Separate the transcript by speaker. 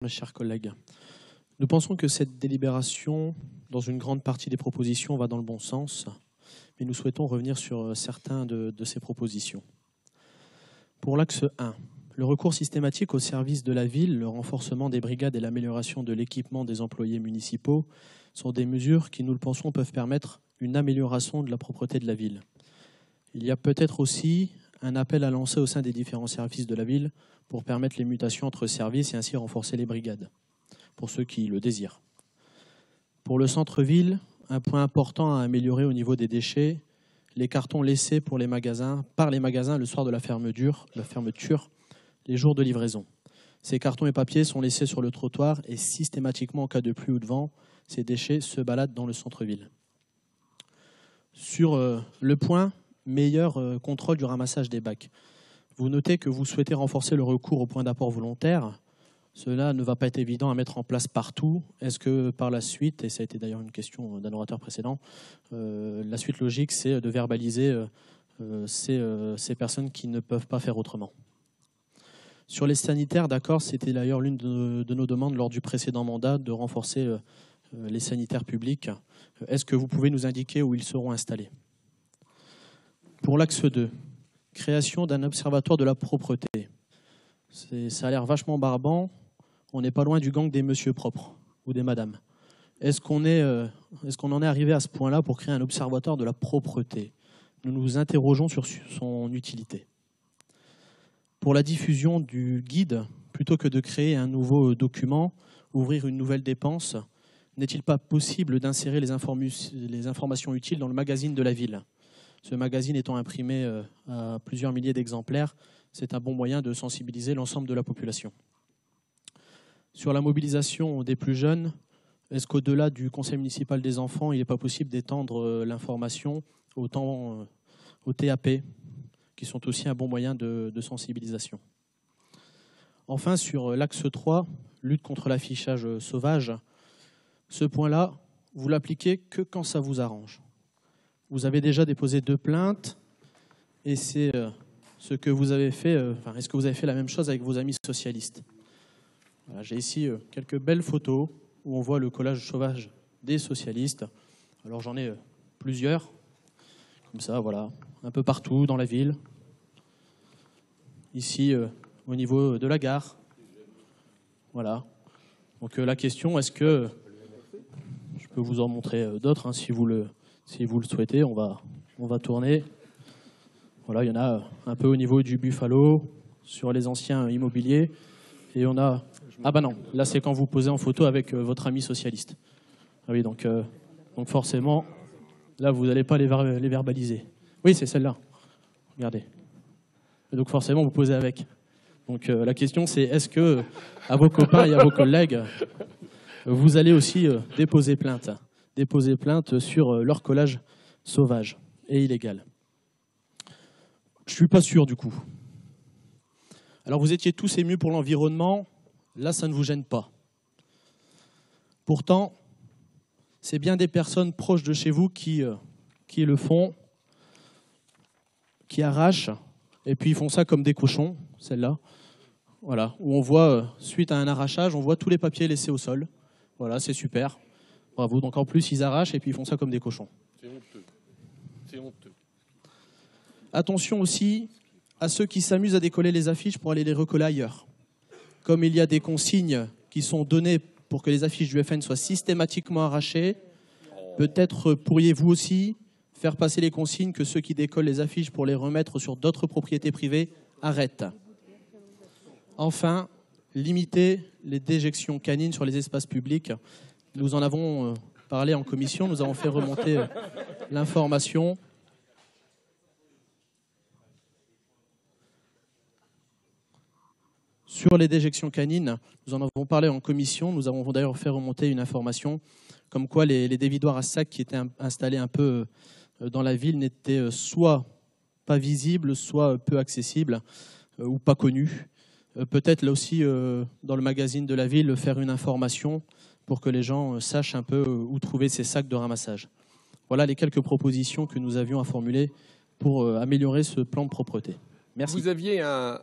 Speaker 1: Mes chers collègues, nous pensons que cette délibération, dans une grande partie des propositions, va dans le bon sens, mais nous souhaitons revenir sur certains de ces propositions. Pour l'axe 1, le recours systématique au service de la ville, le renforcement des brigades et l'amélioration de l'équipement des employés municipaux sont des mesures qui, nous le pensons, peuvent permettre une amélioration de la propreté de la ville. Il y a peut-être aussi un appel à lancer au sein des différents services de la ville pour permettre les mutations entre services et ainsi renforcer les brigades, pour ceux qui le désirent. Pour le centre-ville, un point important à améliorer au niveau des déchets, les cartons laissés par les magasins le soir de la fermeture, les jours de livraison. Ces cartons et papiers sont laissés sur le trottoir et systématiquement, en cas de pluie ou de vent, ces déchets se baladent dans le centre-ville. Sur le point, meilleur contrôle du ramassage des bacs. Vous notez que vous souhaitez renforcer le recours au point d'apport volontaire. Cela ne va pas être évident à mettre en place partout. Est-ce que par la suite, et ça a été d'ailleurs une question d'un orateur précédent, la suite logique, c'est de verbaliser ces personnes qui ne peuvent pas faire autrement. Sur les sanitaires, d'accord, c'était d'ailleurs l'une de nos demandes lors du précédent mandat de renforcer les sanitaires publics. Est-ce que vous pouvez nous indiquer où ils seront installés ? Pour l'axe 2, création d'un observatoire de la propreté. Ça a l'air vachement barbant. On n'est pas loin du gang des monsieur propres ou des madames. Est-ce qu'on en est arrivé à ce point-là pour créer un observatoire de la propreté ? Nous nous interrogeons sur son utilité. Pour la diffusion du guide, plutôt que de créer un nouveau document, ouvrir une nouvelle dépense, n'est-il pas possible d'insérer les informations utiles dans le magazine de la ville ? Ce magazine étant imprimé à plusieurs milliers d'exemplaires, c'est un bon moyen de sensibiliser l'ensemble de la population. Sur la mobilisation des plus jeunes, est-ce qu'au-delà du conseil municipal des enfants, il n'est pas possible d'étendre l'information au TAP, qui sont aussi un bon moyen de sensibilisation? Enfin, sur l'axe 3, lutte contre l'affichage sauvage, ce point-là, vous l'appliquez que quand ça vous arrange. Vous avez déjà déposé 2 plaintes et c'est ce que vous avez fait. Est-ce que vous avez fait la même chose avec vos amis socialistes ? Voilà, j'ai ici quelques belles photos où on voit le collage sauvage des socialistes. Alors j'en ai plusieurs, comme ça, voilà, un peu partout dans la ville. Ici, au niveau de la gare. Voilà. Donc la question, est-ce que je peux vous en montrer d'autres hein, si vous le souhaitez, on va tourner. Voilà, il y en a un peu au niveau du Buffalo, sur les anciens immobiliers. Et on a... Ah bah non, là c'est quand vous posez en photo avec votre ami socialiste. Ah oui, donc forcément, là vous n'allez pas les verbaliser. Oui, c'est celle-là. Regardez. Et donc forcément, vous posez avec. Donc la question c'est, est-ce que à vos copains et à vos collègues, vous allez aussi déposer plainte sur leur collage sauvage et illégal? Je ne suis pas sûr du coup. Alors vous étiez tous émus pour l'environnement, là ça ne vous gêne pas. Pourtant, c'est bien des personnes proches de chez vous qui le font, qui arrachent, et puis ils font ça comme des cochons, celle-là. Voilà, où on voit, suite à un arrachage, on voit tous les papiers laissés au sol. Voilà, c'est super. Bravo. Donc en plus, ils arrachent et puis ils font ça comme des cochons.
Speaker 2: C'est honteux. C'est honteux.
Speaker 1: Attention aussi à ceux qui s'amusent à décoller les affiches pour aller les recoller ailleurs. Comme il y a des consignes qui sont données pour que les affiches du FN soient systématiquement arrachées, peut-être pourriez-vous aussi faire passer les consignes que ceux qui décollent les affiches pour les remettre sur d'autres propriétés privées arrêtent. Enfin, limiter les déjections canines sur les espaces publics. Nous en avons parlé en commission, nous avons fait remonter l'information. Sur les déjections canines, nous en avons parlé en commission, nous avons d'ailleurs fait remonter une information comme quoi les dévidoirs à sacs qui étaient installés un peu dans la ville n'étaient soit pas visibles, soit peu accessibles ou pas connus. Peut-être là aussi, dans le magazine de la ville, faire une information pour que les gens sachent un peu où trouver ces sacs de ramassage. Voilà les quelques propositions que nous avions à formuler pour améliorer ce plan de propreté. Merci.
Speaker 2: Vous aviez un